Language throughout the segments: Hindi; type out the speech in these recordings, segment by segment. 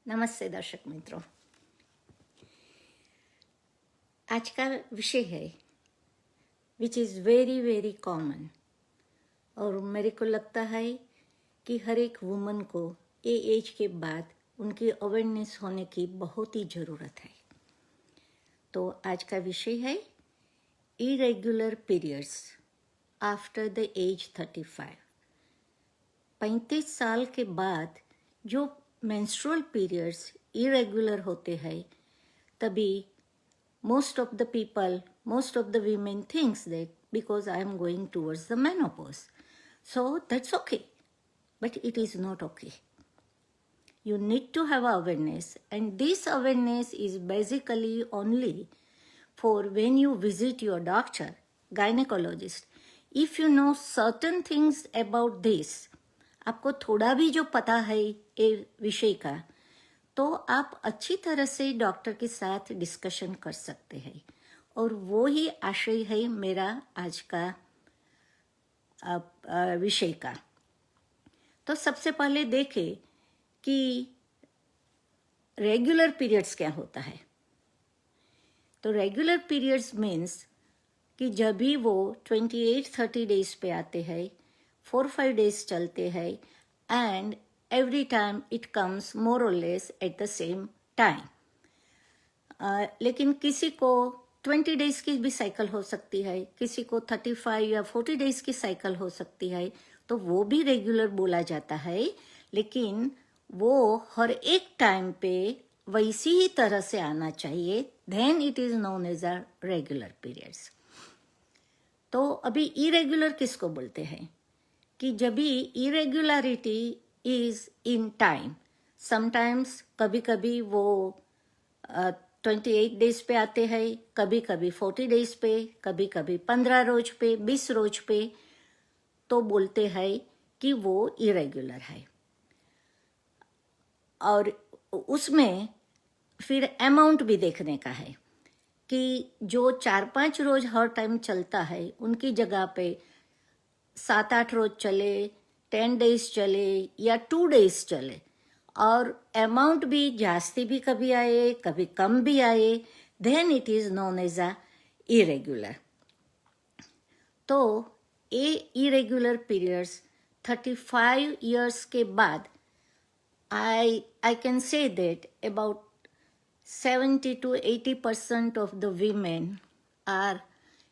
नमस्ते दर्शक मित्रों। आज का विषय है which is very very common और मेरे को लगता है कि हर एक वुमन को ये एज के बाद उनकी अवेयरनेस होने की बहुत ही ज़रूरत है। तो आज का विषय है irregular periods after the age 35। 35 साल के बाद जो मेंस्ट्रुअल पीरियड्स इरेगुलर होते हैं, तभी most of the women thinks that because I am going towards the menopause. So that's okay. But it is not okay. You need to have awareness, and this awareness is basically only for when you visit your doctor, gynecologist. If you know certain things about this, आपको थोड़ा भी जो पता है ये विषय का, तो आप अच्छी तरह से डॉक्टर के साथ डिस्कशन कर सकते हैं। और वो ही आशय है मेरा आज का विषय का। तो सबसे पहले देखें कि रेगुलर पीरियड्स क्या होता है। तो रेगुलर पीरियड्स मीन्स कि जब भी वो 28-30 डेज पे आते हैं, 4-5 डेज चलते हैं, and every time it comes more or less at the same time. लेकिन किसी को 20 डेज की भी साइकिल हो सकती है, किसी को 35 या 40 डेज की साइकिल हो सकती है, तो वो भी रेगुलर बोला जाता है। लेकिन वो हर एक टाइम पे वैसी ही तरह से आना चाहिए, then it is known as a regular periods. तो अभी इरेगुलर किसको बोलते हैं कि जब भी irregularity is in time. Sometimes कभी कभी वो 28 डेज पे आते हैं, कभी कभी 40 डेज पे, कभी कभी 15 रोज पे, 20 रोज पे, तो बोलते हैं कि वो इरेगुलर है। और उसमें फिर अमाउंट भी देखने का है कि जो 4-5 रोज हर टाइम चलता है, उनकी जगह पे 7-8 रोज चले, 10 डेज चले या 2 डेज चले, और अमाउंट भी जास्ती भी कभी आए, कभी कम भी आए, then it is known as a irregular. तो ये इरेगुलर पीरियड्स 35 years के बाद I can say that about 70-80% of the women are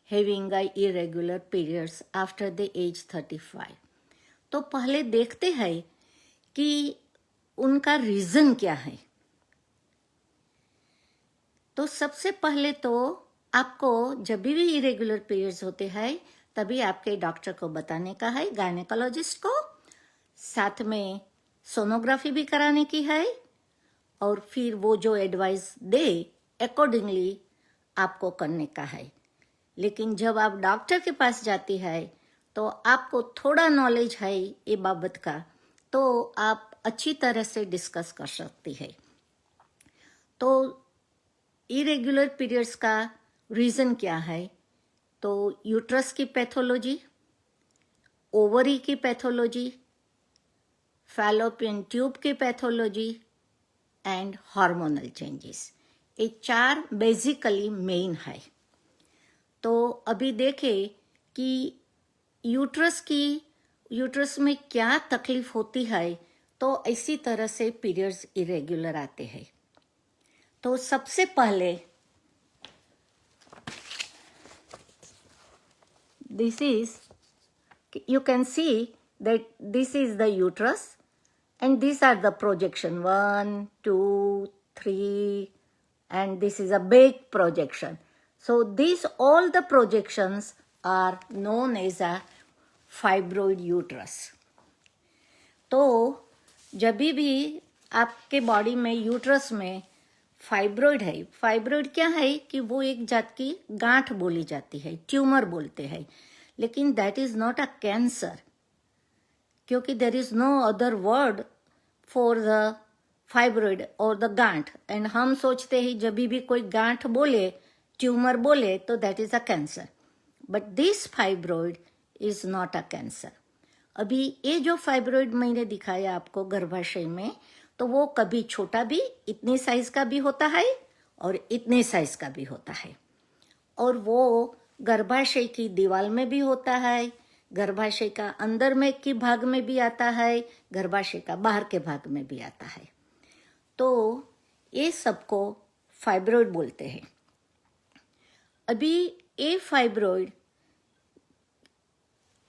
having a irregular periods after the age 35. तो पहले देखते हैं कि उनका रीजन क्या है। तो सबसे पहले तो आपको जब भी इरेगुलर पीरियड्स होते हैं, तभी आपके डॉक्टर को बताने का है, गायनेकोलॉजिस्ट को, साथ में सोनोग्राफी भी कराने की है, और फिर वो जो एडवाइस दे अकॉर्डिंगली आपको करने का है। लेकिन जब आप डॉक्टर के पास जाती है तो आपको थोड़ा नॉलेज है ये बाबत का, तो आप अच्छी तरह से डिस्कस कर सकती है। तो इरेगुलर पीरियड्स का रीज़न क्या है? तो यूट्रस की पैथोलॉजी, ओवरी की पैथोलॉजी, फैलोपियन ट्यूब की पैथोलॉजी एंड हार्मोनल चेंजेस, ये 4 बेसिकली मेन है। तो अभी देखें कि यूट्रस में क्या तकलीफ होती है, तो इसी तरह से पीरियड्स इरेगुलर आते हैं। तो सबसे पहले this is, you can see that this is the uterus and these are the projection 1, 2, 3, and this is a big projection. So these all the projections are known as a fibroid uterus. तो जब भी आपके बॉडी में यूट्रस में फाइब्रोइड है, फाइब्रोइड क्या है कि वो एक जात की गांठ बोली जाती है, ट्यूमर बोलते हैं, लेकिन that is not a cancer, क्योंकि there is no other word for the fibroid और द गांठ, एंड हम सोचते हैं जब भी कोई गांठ बोले, ट्यूमर बोले, तो that is a cancer, but this fibroid is not a cancer. अभी ये जो फाइब्रोइड मैंने दिखाया आपको गर्भाशय में, तो वो कभी छोटा भी इतनी साइज का भी होता है और इतने साइज का भी होता है, और वो गर्भाशय की दीवार में भी होता है, गर्भाशय का अंदर में की भाग में भी आता है, गर्भाशय का बाहर के भाग में भी आता है। तो ये सबको फाइब्रॉइड बोलते हैं। अभी ये फाइब्रॉइड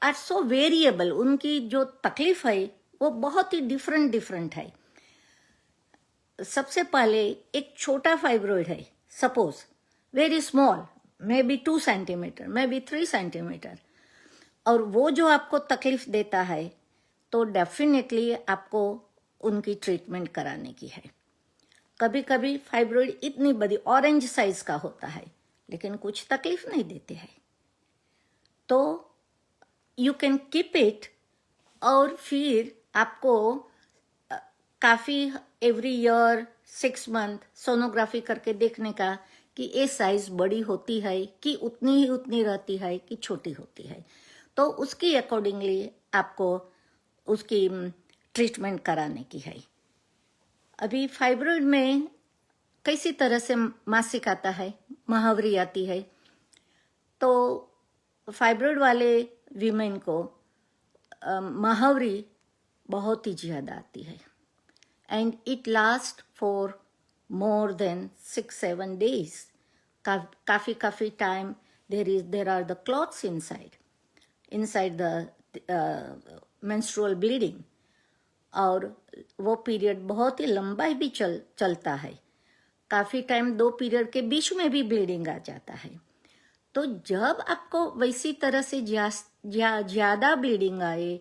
आर सो वेरिएबल, उनकी जो तकलीफ है वो बहुत ही डिफरेंट है। सबसे पहले एक छोटा फाइब्रॉइड है, suppose very small, may be 2 centimetre, may be 3 centimetre, और वो जो आपको तकलीफ देता है तो डेफिनेटली आपको उनकी ट्रीटमेंट कराने की है। कभी कभी फाइब्रॉइड इतनी बड़ी ऑरेंज साइज का होता है लेकिन कुछ तकलीफ नहीं देते हैं, तो यू कैन कीप इट, और फिर आपको काफ़ी एवरी ईयर 6 मंथ सोनोग्राफी करके देखने का कि ये साइज बड़ी होती है कि उतनी ही उतनी रहती है कि छोटी होती है, तो उसकी अकॉर्डिंगली आपको उसकी ट्रीटमेंट कराने की है। अभी फाइब्रॉइड में कैसी तरह से मासिक आता है, महावरी आती है, तो फाइब्रॉइड वाले वीमेन को महावरी बहुत ही ज़्यादा आती है, and it last for more than 6-7 days. काफ़ी time there are the clots inside the menstrual bleeding, और वो पीरियड बहुत ही लंबा भी चलता है, काफ़ी टाइम 2 पीरियड के बीच में भी ब्लीडिंग आ जाता है। तो जब आपको वैसी तरह से ज़्यादा ब्लीडिंग आए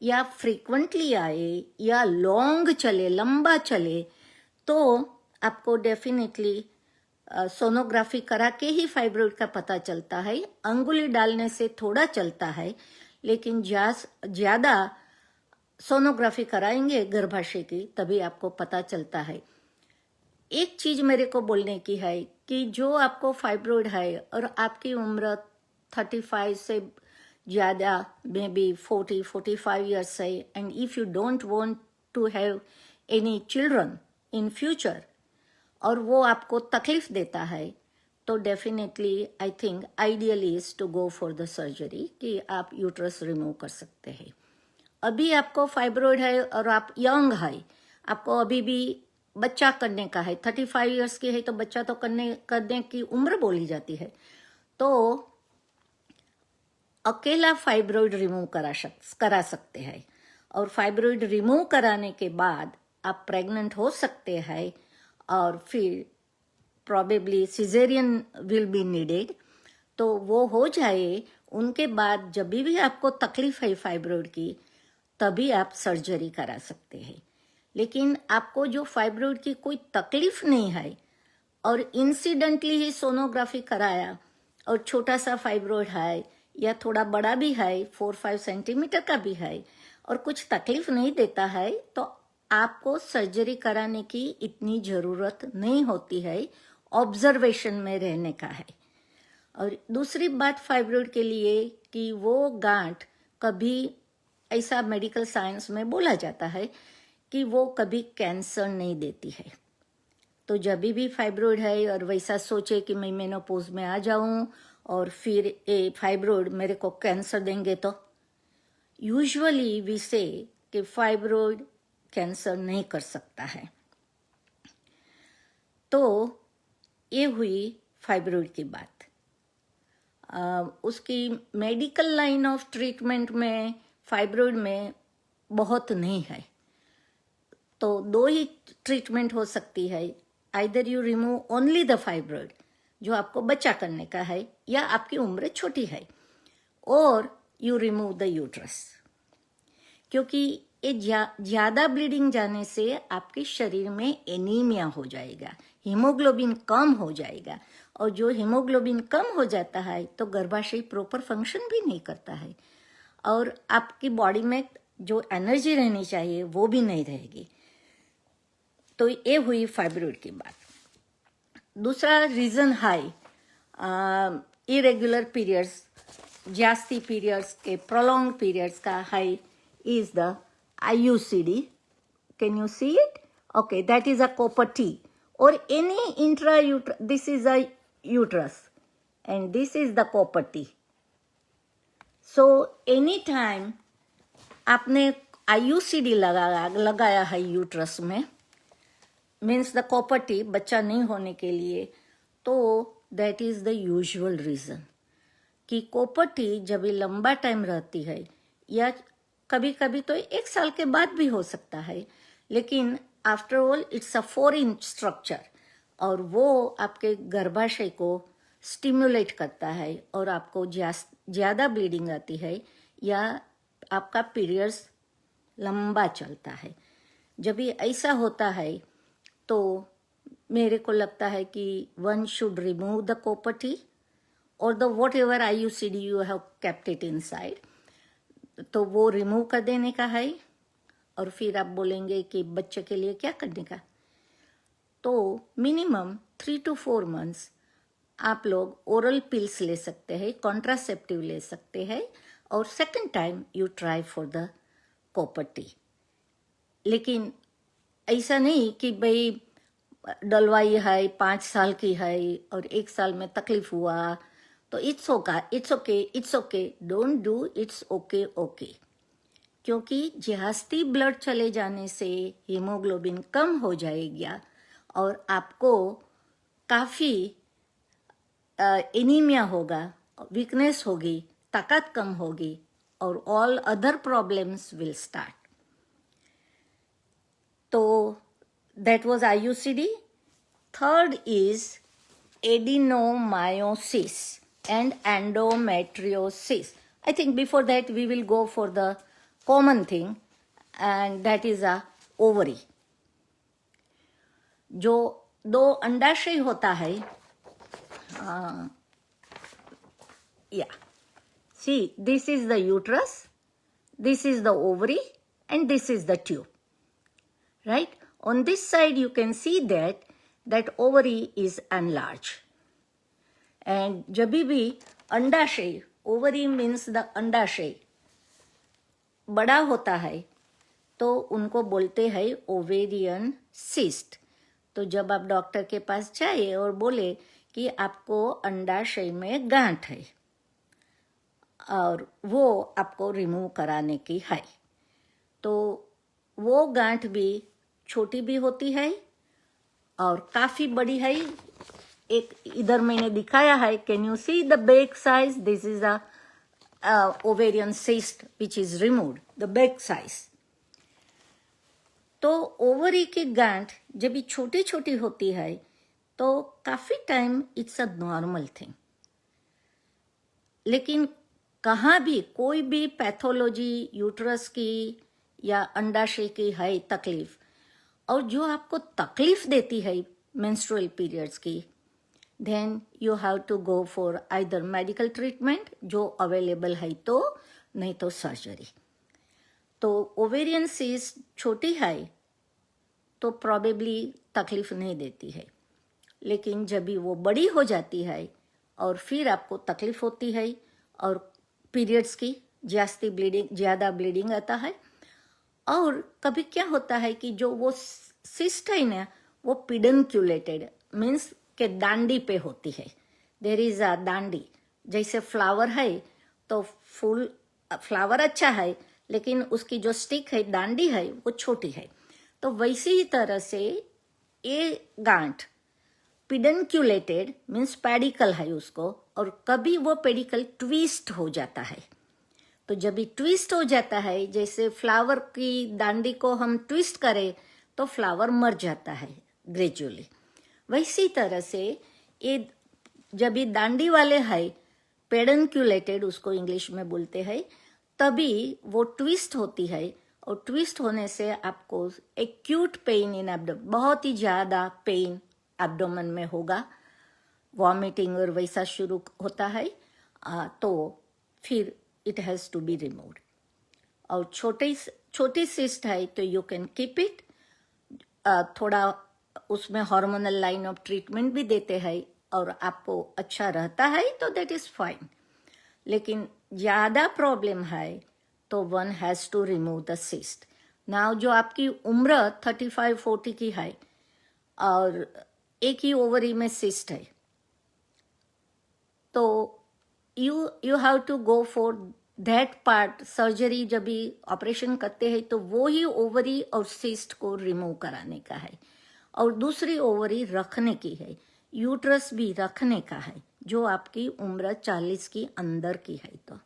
या फ्रीक्वेंटली आए या लॉन्ग चले, लंबा चले, तो आपको डेफिनेटली सोनोग्राफी करा के ही फाइब्रॉइड का पता चलता है। अंगुली डालने से थोड़ा चलता है, लेकिन ज़्यादा सोनोग्राफी कराएंगे गर्भाशय की तभी आपको पता चलता है। एक चीज मेरे को बोलने की है कि जो आपको फाइब्रॉइड है और आपकी उम्र 35 से ज़्यादा, मे बी 40-45 ईयर्स है, and if you don't want to have any children in future, और वो आपको तकलीफ देता है, तो definitely I think ideal is to go for the surgery कि आप यूट्रस रिमूव कर सकते हैं। अभी आपको फाइब्रॉइड है और आप यंग है, आपको अभी भी बच्चा करने का है, 35 ईयर्स की है तो बच्चा तो करने की उम्र बोली जाती है, तो अकेला फाइब्रॉइड रिमूव करा सकते हैं, और फाइब्रॉइड रिमूव कराने के बाद आप प्रेग्नेंट हो सकते हैं, और फिर probably caesarean will be needed, तो वो हो जाए। उनके बाद जब भी आपको तकलीफ है फाइब्रॉइड की, तभी आप सर्जरी करा सकते हैं। लेकिन आपको जो फाइब्रॉइड की कोई तकलीफ नहीं है और इंसिडेंटली ही सोनोग्राफी कराया और छोटा सा फाइब्रॉइड है या थोड़ा बड़ा भी है, 4-5 सेंटीमीटर का भी है, और कुछ तकलीफ नहीं देता है, तो आपको सर्जरी कराने की इतनी ज़रूरत नहीं होती है, ऑब्जर्वेशन में रहने का है। और दूसरी बात फाइब्रॉइड के लिए कि वो गांठ कभी, ऐसा मेडिकल साइंस में बोला जाता है कि वो कभी कैंसर नहीं देती है। तो जब भी फाइब्रॉइड है और वैसा सोचे कि मैं मेनोपॉज में आ जाऊं और फिर ये फाइब्रॉइड मेरे को कैंसर देंगे, तो यूजुअली वी से कि फाइब्रॉइड कैंसर नहीं कर सकता है। तो ये हुई फाइब्रॉइड की बात। उसकी मेडिकल लाइन ऑफ ट्रीटमेंट में फाइब्रॉइड में बहुत नहीं है, तो 2 ही ट्रीटमेंट हो सकती है, either you remove only the fibroid जो आपको बच्चा करने का है या आपकी उम्र छोटी है, और यू रिमूव द यूट्रस, क्योंकि ये ज़्यादा ब्लीडिंग जाने से आपके शरीर में एनीमिया हो जाएगा, हीमोग्लोबिन कम हो जाएगा, और जो हीमोग्लोबिन कम हो जाता है तो गर्भाशय प्रॉपर फंक्शन भी नहीं करता है, और आपकी बॉडी में जो एनर्जी रहनी चाहिए वो भी नहीं रहेगी। तो ये हुई फाइब्रॉइड की बात। दूसरा रीज़न है इरेगुलर पीरियड्स, जास्ती पीरियड्स के प्रोलॉन्ग पीरियड्स का है, is the IUCD, can you see it, Okay, that is a copper T. Or any intra-uterus, this is a uterus and this is the copper T. So anytime आपने IUCD लगाया है यूट्रस में, मीन्स द कॉपर टी, बच्चा नहीं होने के लिए, तो that is the usual reason कि कॉपर टी जब ये लंबा टाइम रहती है, या कभी कभी तो 1 साल के बाद भी हो सकता है, लेकिन after all it's a foreign structure और वो आपके गर्भाशय को स्टिमुलेट करता है और आपको ज़्यादा ब्लीडिंग आती है या आपका पीरियड्स लंबा चलता है. जब ये ऐसा होता है तो मेरे को लगता है कि one should remove the copper T और the whatever IUCD you have kept it inside, तो वो रिमूव कर देने का है. और फिर आप बोलेंगे कि बच्चे के लिए क्या करने का, तो मिनिमम 3 to 4 months आप लोग ओरल पिल्स ले सकते हैं, कॉन्ट्रासेप्टिव ले सकते हैं, और second time you try for the copper T. लेकिन ऐसा नहीं कि भाई डलवाई है 5 साल की है और 1 साल में तकलीफ हुआ तो it's okay, don't do it's okay. क्योंकि जास्ती ब्लड चले जाने से हीमोग्लोबिन कम हो जाएगा और आपको काफ़ी एनीमिया होगा, वीकनेस होगी, ताकत कम होगी और all other problems will start. तो that was IUCD. Third is adenomyosis and endometriosis. I think before that we will go for the common thing, and that is a ovary. जो 2 अंडाशय होता है, see, this is the uterus, this is the ovary, and this is the tube, right? On this side you can see that ovary is enlarged. And जब भी अंडाशय, ovary means the अंडाशय बड़ा होता है तो उनको बोलते हैं ओवेरियन सिस्ट. तो जब आप डॉक्टर के पास जाए और बोले कि आपको अंडाशय में गांठ है और वो आपको रिमूव कराने की है, तो वो गांठ भी छोटी भी होती है और काफ़ी बड़ी है. एक इधर मैंने दिखाया है, can you see the back size, this is a ovarian cyst which is removed, the back size. तो ओवरी की गांठ जब भी छोटी छोटी होती है तो काफ़ी time it's a normal thing. लेकिन कहाँ भी कोई भी पैथोलॉजी यूट्रस की या अंडाशय की है तकलीफ, और जो आपको तकलीफ देती है मेंस्ट्रुअल पीरियड्स की, then you have to go for either medical treatment जो अवेलेबल है, तो नहीं तो सर्जरी. तो ओवेरियन सिस्ट छोटी है तो प्रॉबेबली तकलीफ नहीं देती है, लेकिन जब भी वो बड़ी हो जाती है और फिर आपको तकलीफ होती है और पीरियड्स की ज़्यादा ब्लीडिंग आता है. और कभी क्या होता है कि जो वो सिस्ट है ना, वो पिडनक्यूलेटेड मीन्स के दांडी पे होती है. देर इज अ दांडी, जैसे फ्लावर है तो फूल फ्लावर अच्छा है लेकिन उसकी जो स्टिक है, दांडी है, वो छोटी है. तो वैसी ही तरह से ये गांठ पिडनक्यूलेटेड मीन्स पेडिकल है उसको, और कभी वो पेडिकल ट्विस्ट हो जाता है. तो जब भी ट्विस्ट हो जाता है, जैसे फ्लावर की दांडी को हम ट्विस्ट करें तो फ्लावर मर जाता है ग्रेजुअली, वैसी तरह से ये जब भी दांडी वाले है पेडनक्यूलेटेड उसको इंग्लिश में बोलते हैं, तभी वो ट्विस्ट होती है. और ट्विस्ट होने से आपको एक्यूट पेन इन एब्डोमेन, बहुत ही ज़्यादा पेन एब्डोमेन में होगा, वॉमिटिंग और वैसा शुरू होता है. तो फिर it has to be removed. और छोटी सिस्ट है तो यू कैन कीप इट, थोड़ा उसमें हार्मोनल लाइन ऑफ ट्रीटमेंट भी देते हैं और आपको अच्छा रहता है तो दैट इज़ फाइन. लेकिन ज़्यादा प्रॉब्लम है तो one has to remove the cyst. Now जो आपकी उम्र 35-40 की है और एक ही ओवरी में सिस्ट है, तो you have to go for that part. Surgery जब भी ऑपरेशन करते हैं तो वो ही ओवरी और सिस्ट को रिमूव कराने का है, और दूसरी ओवरी रखने की है, यूट्रस भी रखने का है, जो आपकी उम्र 40 की अंदर की है। तो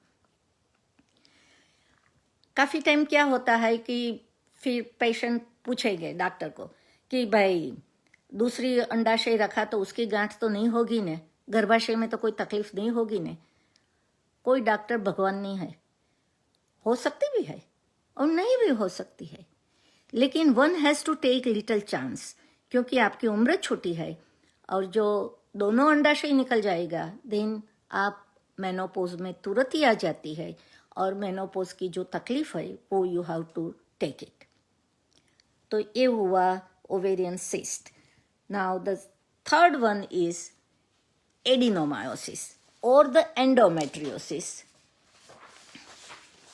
काफ़ी टाइम क्या होता है कि फिर पेशेंट पूछेंगे डॉक्टर को कि भाई दूसरी अंडाशय रखा तो उसकी गांठ तो नहीं होगी ने, गर्भाशय में तो कोई तकलीफ नहीं होगी ने। कोई डॉक्टर भगवान नहीं है, हो सकती भी है और नहीं भी हो सकती है, लेकिन one has to take little chance, क्योंकि आपकी उम्र छोटी है और जो दोनों अंडाशय निकल जाएगा देन आप मेनोपॉज में तुरंत ही आ जाती है, और मेनोपॉज की जो तकलीफ है वो you have to take it. तो ये हुआ ovarian cyst. Now the third one is adenomyosis और द एंडोमेट्रियोसिस।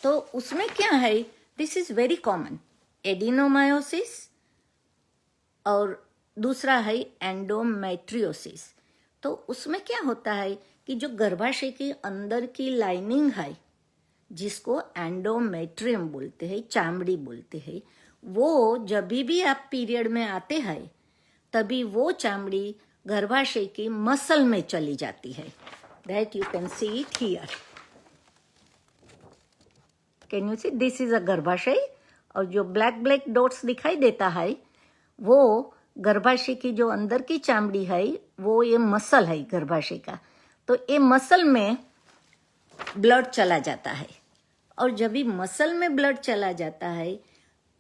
तो उसमें क्या है, this is very common, adenomyosis और दूसरा है एंडोमेट्रियोसिस। तो उसमें क्या होता है कि जो गर्भाशय के अंदर की लाइनिंग है, जिसको एंडोमेट्रियम बोलते हैं, चामड़ी बोलते हैं, वो जब भी आप पीरियड में आते हैं तभी वो चामड़ी गर्भाशय की मसल में चली जाती है। That you can see it here. Can you see, this is a गर्भाशय, और जो ब्लैक ब्लैक डॉट्स दिखाई देता है वो गर्भाशय की जो अंदर की चामड़ी है, वो ये मसल है गर्भाशय का। तो ये मसल में ब्लड चला जाता है, और जब भी मसल में ब्लड चला जाता है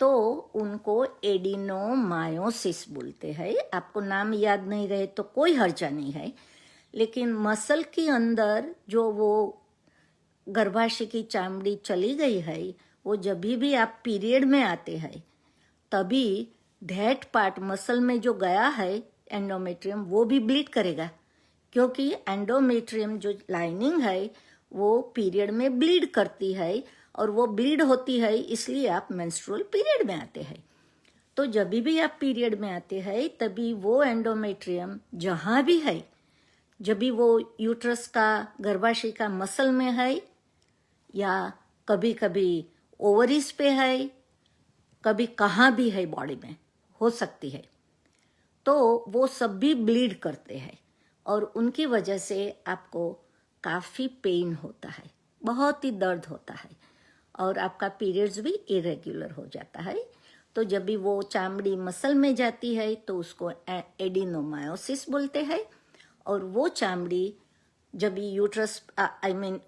तो उनको एडिनोमायोसिस बोलते हैं। आपको नाम याद नहीं रहे तो कोई हर्जा नहीं है, लेकिन मसल के अंदर जो वो गर्भाशय की चामड़ी चली गई है, वो जब भी आप पीरियड में आते हैं तभी दैट पार्ट मसल में जो गया है एंडोमेट्रियम, वो भी ब्लीड करेगा, क्योंकि एंडोमेट्रियम जो लाइनिंग है वो पीरियड में ब्लीड करती है, और वो ब्लीड होती है इसलिए आप मेंस्ट्रुअल पीरियड में आते हैं। तो जब भी आप पीरियड में आते हैं तभी वो एंडोमेट्रियम जहाँ भी है, जब भी वो यूट्रस का गर्भाशय का मसल में है या कभी कभी ओवरीज पे है, कभी कहाँ भी है बॉडी में हो सकती है, तो वो सब भी ब्लीड करते हैं, और उनकी वजह से आपको काफ़ी पेन होता है, बहुत ही दर्द होता है, और आपका पीरियड्स भी इरेग्युलर हो जाता है। तो जब भी वो चामड़ी मसल में जाती है तो उसको एडिनोमायोसिस बोलते हैं, और वो चामड़ी जब भी यूट्रस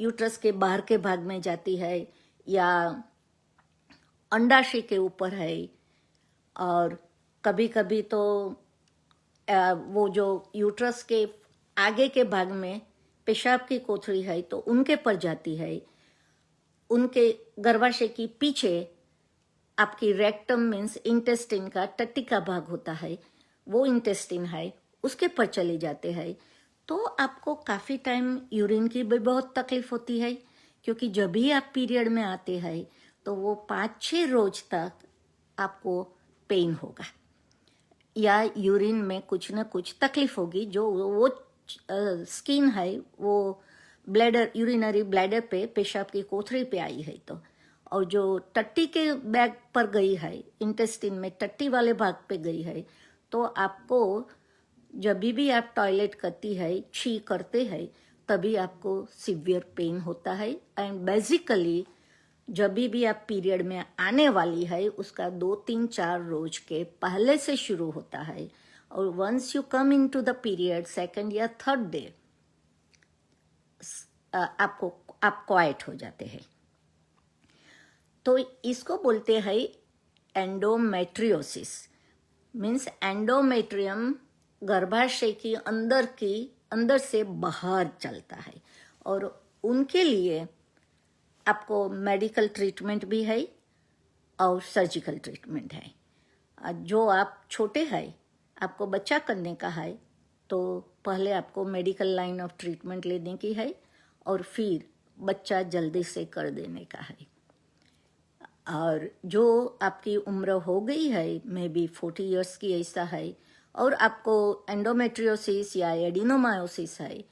यूट्रस के बाहर के भाग में जाती है या अंडाशय के ऊपर है, और कभी कभी तो वो जो यूट्रस के आगे के भाग में पेशाब की कोथड़ी है तो उनके पर जाती है, उनके गर्भाशय की पीछे आपकी रेक्टम मीन्स इंटेस्टिन का टट्टी का भाग होता है, वो इंटेस्टिन है उसके पर चले जाते हैं। तो आपको काफ़ी टाइम यूरिन की भी बहुत तकलीफ होती है, क्योंकि जब भी आप पीरियड में आते हैं तो वो 5-6 रोज तक आपको पेन होगा या यूरिन में कुछ न कुछ तकलीफ होगी, जो वो स्किन है वो ब्लैडर, यूरिनरी ब्लैडर पे, पेशाब की कोथड़ी पे आई है तो, और जो टट्टी के बैग पर गई है, इंटेस्टिन में टट्टी वाले भाग पे गई है, तो आपको जब भी आप टॉयलेट करती है, छी करते हैं, तभी आपको सीवियर पेन होता है। एंड बेसिकली जब भी आप पीरियड में आने वाली है उसका 2-3-4 रोज के पहले से शुरू होता है, और once you come in to the period second या थर्ड डे आप क्वाइट हो जाते हैं। तो इसको बोलते हैं एंडोमेट्रियोसिस। मीन्स एंडोमेट्रियम गर्भाशय की अंदर से बाहर चलता है, और उनके लिए आपको मेडिकल ट्रीटमेंट भी है और सर्जिकल ट्रीटमेंट है। जो आप छोटे हैं, आपको बच्चा करने का है, तो पहले आपको मेडिकल लाइन ऑफ ट्रीटमेंट लेने की है और फिर बच्चा जल्दी से कर देने का है। और जो आपकी उम्र हो गई है, मे बी 40 इयर्स की ऐसा है, और आपको एंडोमेट्रियोसिस या एडिनोमायोसिस है,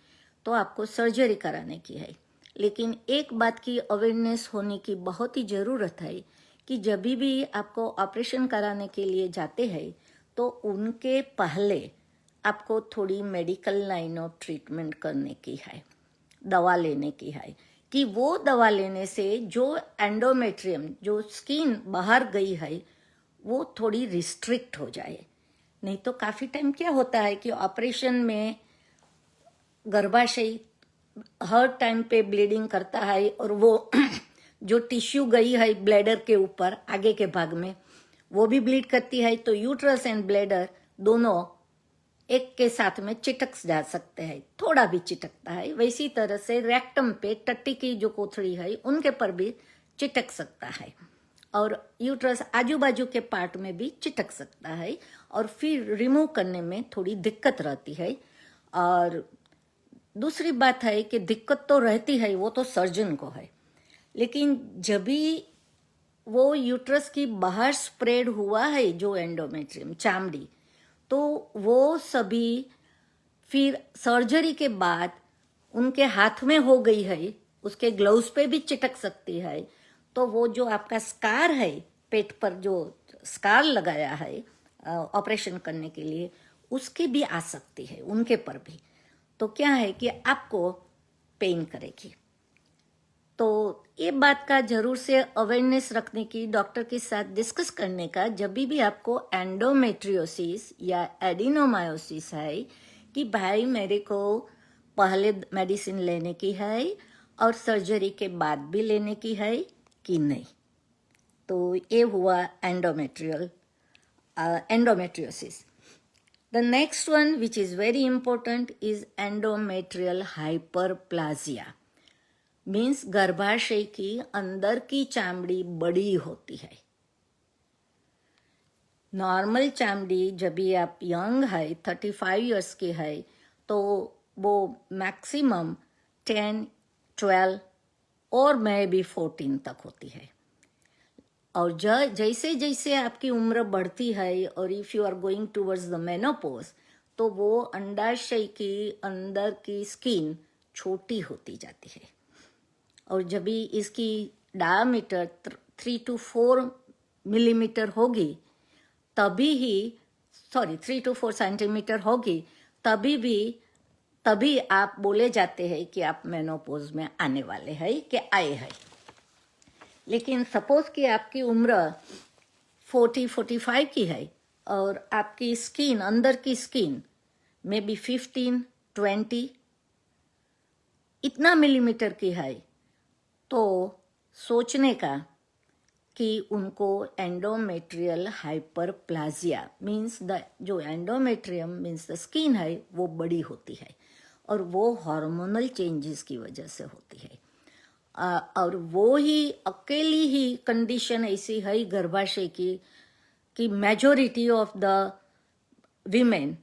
तो आपको सर्जरी कराने की है। लेकिन एक बात की अवेयरनेस होने की बहुत ही ज़रूरत है कि जब भी आपको ऑपरेशन कराने के लिए जाते हैं तो उनके पहले आपको थोड़ी मेडिकल लाइन ऑफ ट्रीटमेंट करने की है, दवा लेने की है, कि वो दवा लेने से जो एंडोमेट्रियम, जो स्किन बाहर गई है, वो थोड़ी रिस्ट्रिक्ट हो जाए। नहीं तो काफ़ी टाइम क्या होता है कि ऑपरेशन में गर्भाशय हर टाइम पे ब्लीडिंग करता है, और वो जो टिश्यू गई है ब्लैडर के ऊपर आगे के भाग में, वो भी ब्लीड करती है, तो यूट्रस एंड ब्लैडर दोनों एक के साथ में चिटक जा सकते हैं, थोड़ा भी चिटकता है। वैसी तरह से रेक्टम पे टट्टी की जो कोथड़ी है उनके पर भी चिटक सकता है, और यूट्रस आजू बाजू के पार्ट में भी चिटक सकता है, और फिर रिमूव करने में थोड़ी दिक्कत रहती है। और दूसरी बात है कि दिक्कत तो रहती है, वो तो सर्जन को है, लेकिन जब भी वो यूट्रस की बाहर स्प्रेड हुआ है जो एंडोमेट्रियम चामड़ी, तो वो सभी फिर सर्जरी के बाद उनके हाथ में हो गई है, उसके ग्लव्स पे भी चिटक सकती है। तो वो जो आपका स्कार है, पेट पर जो स्कार लगाया है ऑपरेशन करने के लिए, उसकी भी आ सकती है उनके पर भी। तो क्या है कि आपको पेन करेगी। तो ये बात का जरूर से अवेयरनेस रखने की, डॉक्टर के साथ डिस्कस करने का, जब भी आपको एंडोमेट्रियोसिस या एडिनोमायोसिस है, कि भाई मेरे को पहले मेडिसिन लेने की है और सर्जरी के बाद भी लेने की है कि नहीं। तो ये हुआ endometriosis. The next one, which is very important, is endometrial hyperplasia. Means गर्भाशय की अंदर की चामड़ी बड़ी होती है। नॉर्मल चामड़ी जब भी आप यंग है, 35 इयर्स के है, तो वो मैक्सिमम 10, 12 और मे भी 14 तक होती है। और जैसे जैसे आपकी उम्र बढ़ती है, और if you are going towards the menopause, तो वो अंडाशय की अंदर की स्किन छोटी होती जाती है। और जब भी इसकी डायमीटर 3 to 4 मिलीमीटर होगी, तभी ही 3 to 4 सेंटीमीटर होगी, तभी आप बोले जाते हैं कि आप मेनोपॉज में आने वाले हैं, कि आए हैं। लेकिन सपोज कि आपकी उम्र 40-45 की है, और आपकी स्किन, अंदर की स्किन में भी 15-20 इतना मिलीमीटर की है, तो सोचने का कि उनको एंडोमेट्रियल हाइपरप्लाजिया मीन्स जो एंडोमेट्रियम मीन्स द स्किन है वो बड़ी होती है, और वो हार्मोनल चेंजेस की वजह से होती है। और वो ही अकेली ही कंडीशन ऐसी है गर्भाशय की कि मेजोरिटी ऑफ द वीमेन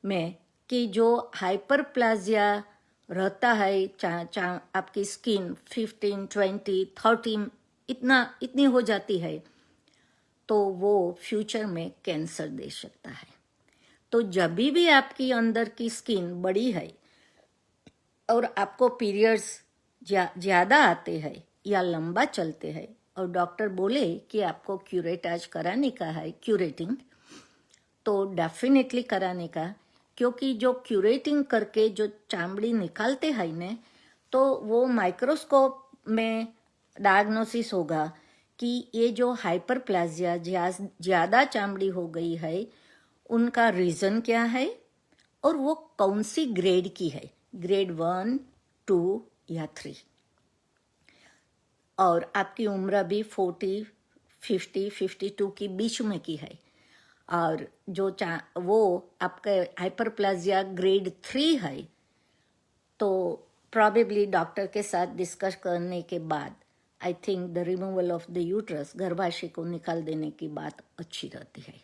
में कि जो हाइपरप्लाजिया रहता है, आपकी स्किन 15, 20, 30 इतनी हो जाती है, तो वो फ्यूचर में कैंसर दे सकता है। तो जब भी आपकी अंदर की स्किन बड़ी है और आपको पीरियड्स ज़्यादा आते हैं या लंबा चलते हैं, और डॉक्टर बोले कि आपको क्यूरेटाज कराने का है, क्यूरेटिंग, तो डेफिनेटली कराने का, क्योंकि जो क्यूरेटिंग करके जो चामड़ी निकालते हैं ने, तो वो माइक्रोस्कोप में डायग्नोसिस होगा कि ये जो हाइपरप्लाजिया ज़्यादा चामड़ी हो गई है, उनका रीज़न क्या है, और वो कौन सी ग्रेड की है, ग्रेड 1, 2 या 3, और आपकी उम्र भी 40, 50, 52 की बीच में की है, और जो वो आपका हाइपरप्लाजिया ग्रेड 3 है, तो प्रॉबेबली डॉक्टर के साथ डिस्कस करने के बाद I think the removal of the uterus, गर्भाशय को निकाल देने की बात अच्छी रहती है।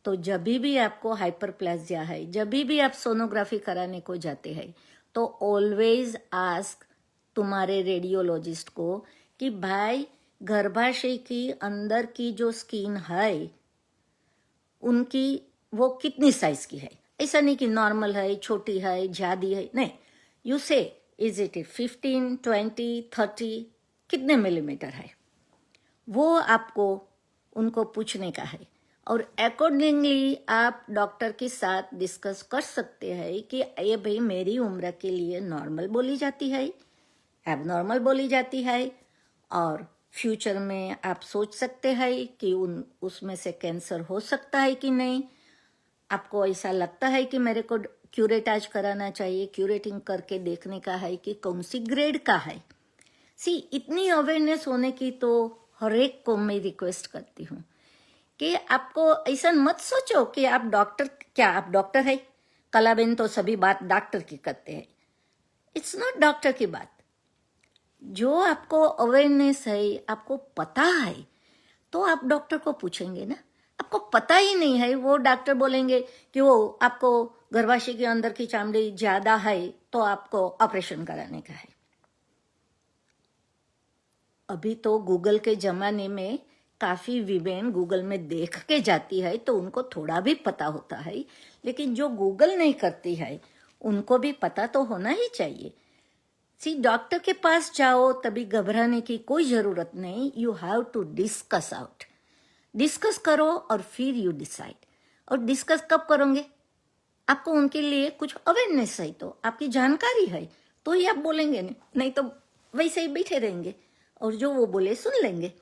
तो जब भी आपको हाइपरप्लाजिया है, जब भी आप सोनोग्राफी कराने को जाते हैं, तो ऑलवेज आस्क तुम्हारे रेडियोलॉजिस्ट को कि भाई गर्भाशय की अंदर की जो स्किन है उनकी वो कितनी साइज की है। ऐसा नहीं कि नॉर्मल है, छोटी है, ज्यादा है, नहीं। यू से इज इट 15, 20, 30, कितने मिलीमीटर है वो आपको उनको पूछने का है। और अकॉर्डिंगली आप डॉक्टर के साथ डिस्कस कर सकते हैं कि ये भाई मेरी उम्र के लिए नॉर्मल बोली जाती है, एबनॉर्मल बोली जाती है, और फ्यूचर में आप सोच सकते हैं कि उसमें से कैंसर हो सकता है कि नहीं। आपको ऐसा लगता है कि मेरे को क्यूरेटाज कराना चाहिए, क्यूरेटिंग करके देखने का है कि कौन सी ग्रेड का है। इतनी अवेयरनेस होने की तो हर एक को मैं रिक्वेस्ट करती हूँ कि आपको ऐसा मत सोचो कि आप डॉक्टर, क्या आप डॉक्टर है? कलाबेन तो सभी बात डॉक्टर की करते हैं। इट्स नॉट डॉक्टर की बात। जो आपको अवेयरनेस है, आपको पता है, तो आप डॉक्टर को पूछेंगे ना। आपको पता ही नहीं है, वो डॉक्टर बोलेंगे कि वो आपको गर्भाशय के अंदर की चामड़ी ज्यादा है तो आपको ऑपरेशन कराने का है। अभी तो गूगल के जमाने में काफी विमेन गूगल में देख के जाती है तो उनको थोड़ा भी पता होता है, लेकिन जो गूगल नहीं करती है उनको भी पता तो होना ही चाहिए। डॉक्टर के पास जाओ तभी घबराने की कोई जरूरत नहीं। You have to discuss out, discuss करो और फिर यू डिसाइड। और डिस्कस कब करोगे? आपको उनके लिए कुछ अवेयरनेस है, तो आपकी जानकारी है, तो ही आप बोलेंगे, नहीं तो वैसे ही बैठे रहेंगे और जो वो बोले सुन लेंगे।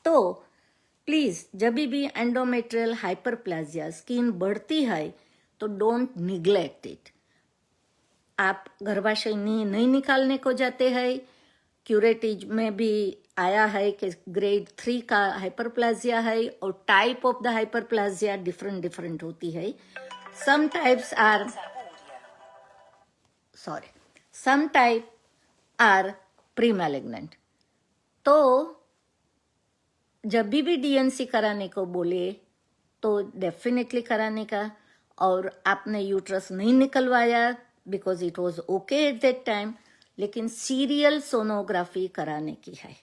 तो प्लीज जब भी एंडोमेट्रियल हाइपरप्लाजिया स्किन बढ़ती है तो डोंट निग्लेक्ट इट। आप गर्भाशय नहीं निकालने को जाते हैं। क्यूरेटिज में भी आया है कि ग्रेड 3 का हाइपरप्लाजिया है और type of the hyperplasia different होती है। Some types are pre malignant. तो जब भी डीएनसी कराने को बोले तो डेफिनेटली कराने का। और आपने यूट्रस नहीं निकलवाया because it was okay at that time, लेकिन सीरियल सोनोग्राफी कराने की है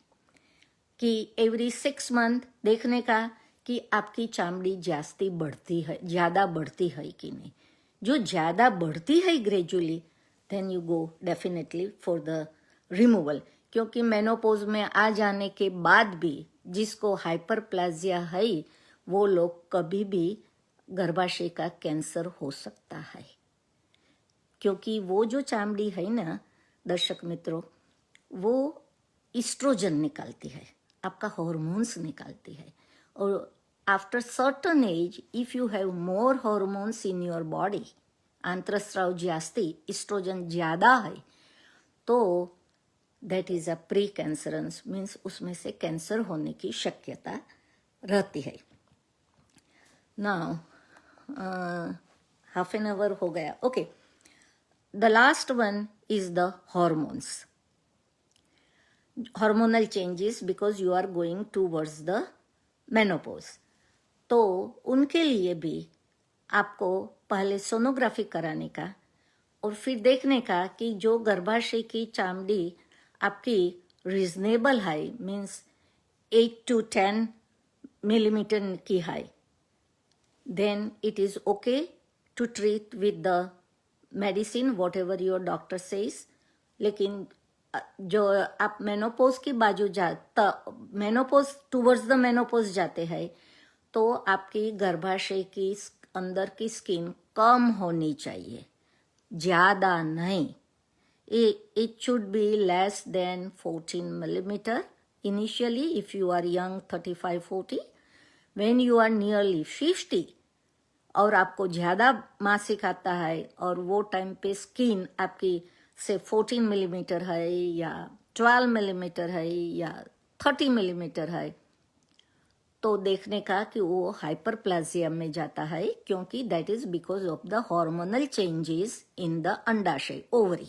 कि एवरी 6 मंथ देखने का कि आपकी चामड़ी ज्यादा बढ़ती है कि नहीं। जो ज्यादा बढ़ती है gradually, then you go definitely for the removal. क्योंकि मेनोपोज में आ जाने के बाद भी जिसको हाइपरप्लाजिया है वो लोग कभी भी गर्भाशय का कैंसर हो सकता है। क्योंकि वो जो चामड़ी है ना दर्शक मित्रों, वो इस्ट्रोजन निकालती है, आपका हॉर्मोन्स निकालती है। और after certain age if you have more hormones in your body, अंतरस्राव जास्ती, इस्ट्रोजन ज्यादा है, तो that is a pre cancerous, means उसमें से कैंसर होने की शक्यता रहती है। नाउ हाफ एन आवर हो गया, okay. The last one is the hormones, hormonal changes because you are going towards the menopause। तो उनके लिए भी आपको पहले सोनोग्राफी कराने का और फिर देखने का कि जो गर्भाशय की चामड़ी आपकी रीजनेबल है, मीन्स 8 to 10 मिलीमीटर की है, then it is okay to treat with the medicine whatever your doctor says। लेकिन जो आप मेनोपोज की बाजू मेनोपोज टूवर्ड्स द मेनोपोज जाते हैं तो आपकी गर्भाशय की अंदर की स्किन कम होनी चाहिए, ज्यादा नहीं। It should be less than 14 millimeter initially if you are young 35-40। when you are nearly 50 और आपको ज्यादा मासिक आता है और वो टाइम पे स्किन आपकी से 14 मिलीमीटर है या 12 मिलीमीटर है या 30 मिलीमीटर है, तो देखने का कि वो हाइपरप्लाजिया में जाता है, क्योंकि that is because of the hormonal changes in the अंडाशय, ओवरी।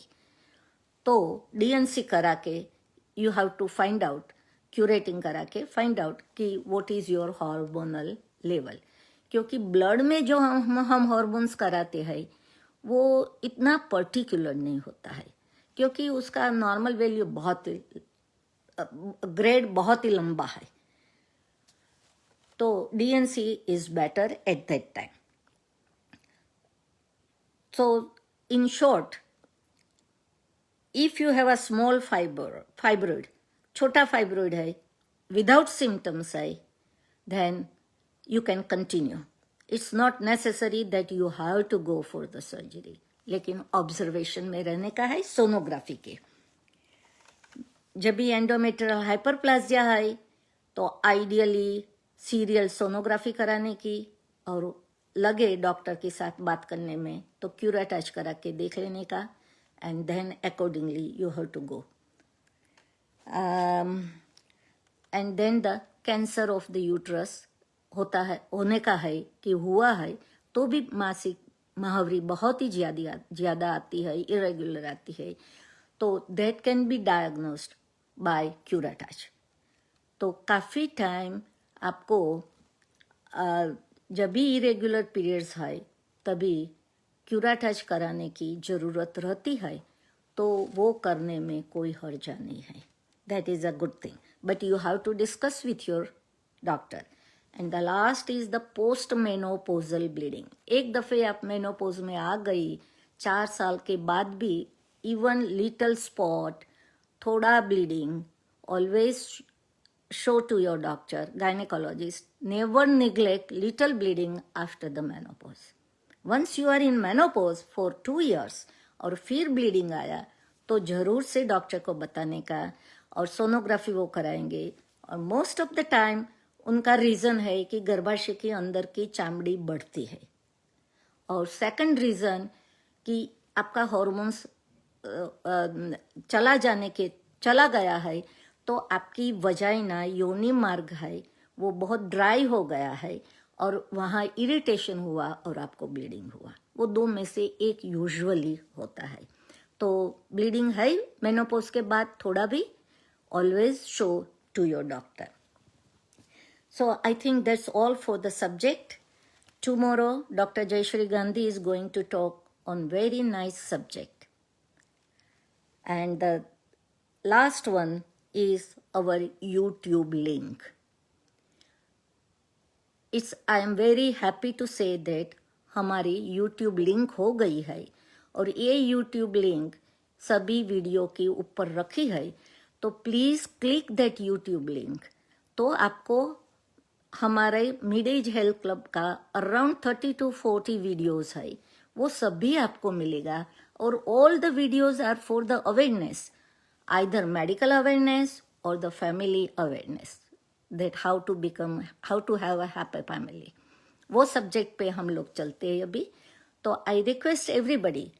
तो डीएनसी करा के you have to find out, curetting करा के फाइंड आउट कि what is your hormonal level. क्योंकि ब्लड में जो हम हार्मोन्स कराते हैं वो इतना पर्टिकुलर नहीं होता है, क्योंकि उसका नॉर्मल वैल्यू बहुत ग्रेड बहुत ही लंबा है, तो DNC is better at that time. So in short, if you have a small fibroid, छोटा fibroid है, without symptoms है, then you can continue. It's not necessary that you have to go for the surgery. लेकिन ऑब्जर्वेशन में रहने का है सोनोग्राफी के. जब भी एंडोमेट्रियल हाइपरप्लाजिया है तो आइडियली सीरियल सोनोग्राफी कराने की, और लगे डॉक्टर के साथ बात करने में तो क्यूराटाज करा के देख लेने का, and then accordingly you have to go. And then the cancer of the uterus होता है, होने का है कि हुआ है तो भी मासिक महावरी बहुत ही ज़्यादा आती है, इरेगुलर आती है, तो that can be diagnosed by curettage. तो काफ़ी टाइम आपको जब भी इरेगुलर पीरियड्स है तभी क्यूराटाज कराने की ज़रूरत रहती है, तो वो करने में कोई हर्जा नहीं है. That is a good thing, but you have to discuss with your doctor. And the last is the post menopausal bleeding. एक दफ़े आप मेनोपोज में आ गई, 4 साल के बाद भी इवन लिटल स्पॉट, थोड़ा bleeding, always show to your doctor, gynecologist. Never neglect little bleeding after the menopause. Once you are in menopause for 2 years और फिर ब्लीडिंग आया तो ज़रूर से डॉक्टर को बताने का, और सोनोग्राफी वो कराएंगे. और मोस्ट ऑफ द टाइम उनका रीज़न है कि गर्भाशय के अंदर की चामड़ी बढ़ती है, और सेकंड रीज़न कि आपका हार्मोन्स चला गया है, तो आपकी वजाइना, योनि मार्ग है वो बहुत ड्राई हो गया है, और वहाँ इरिटेशन हुआ और आपको ब्लीडिंग हुआ. वो 2 में से एक यूजुअली होता है. तो ब्लीडिंग है मेनोपॉज के बाद थोड़ा भी, always show to your doctor. So I think that's all for the subject. Tomorrow Dr. Jayashree Gandhi is going to talk on very nice subject. And the last one is our YouTube link. I am very happy to say that हमारी YouTube लिंक हो गई है, और ये YouTube लिंक सभी वीडियो के ऊपर रखी है. तो please click that YouTube link. तो आपको हमारे मिड एज हेल्थ क्लब का अराउंड 30 to 40 वीडियोज़ है, वो सभी आपको मिलेगा. और all the videos are for the awareness, either medical awareness or the family awareness, that how to have a happy family. वो सब्जेक्ट पे हम लोग चलते हैं अभी. तो I request everybody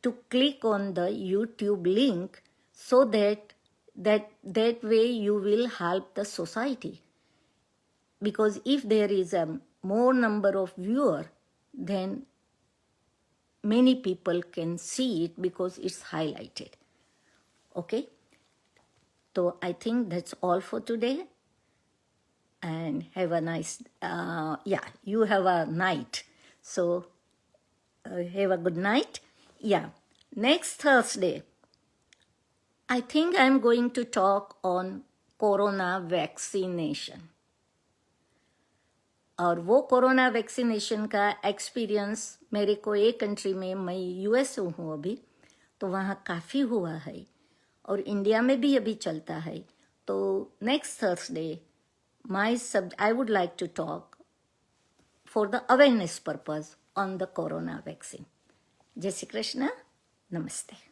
to click on the YouTube link, so that way you will help the society. Because if there is a more number of viewer, then many people can see it because it's highlighted. Okay, so I think that's all for today, and have a nice, you have a night, so have a good night. Yeah, next Thursday, I think I'm going to talk on corona vaccination. और वो कोरोना वैक्सीनेशन का एक्सपीरियंस मेरे को एक कंट्री में, मैं US हूँ अभी, तो वहाँ काफ़ी हुआ है, और इंडिया में भी अभी चलता है. तो next Thursday I would like to talk for the awareness purpose on the corona vaccine. जय श्री कृष्ण, नमस्ते.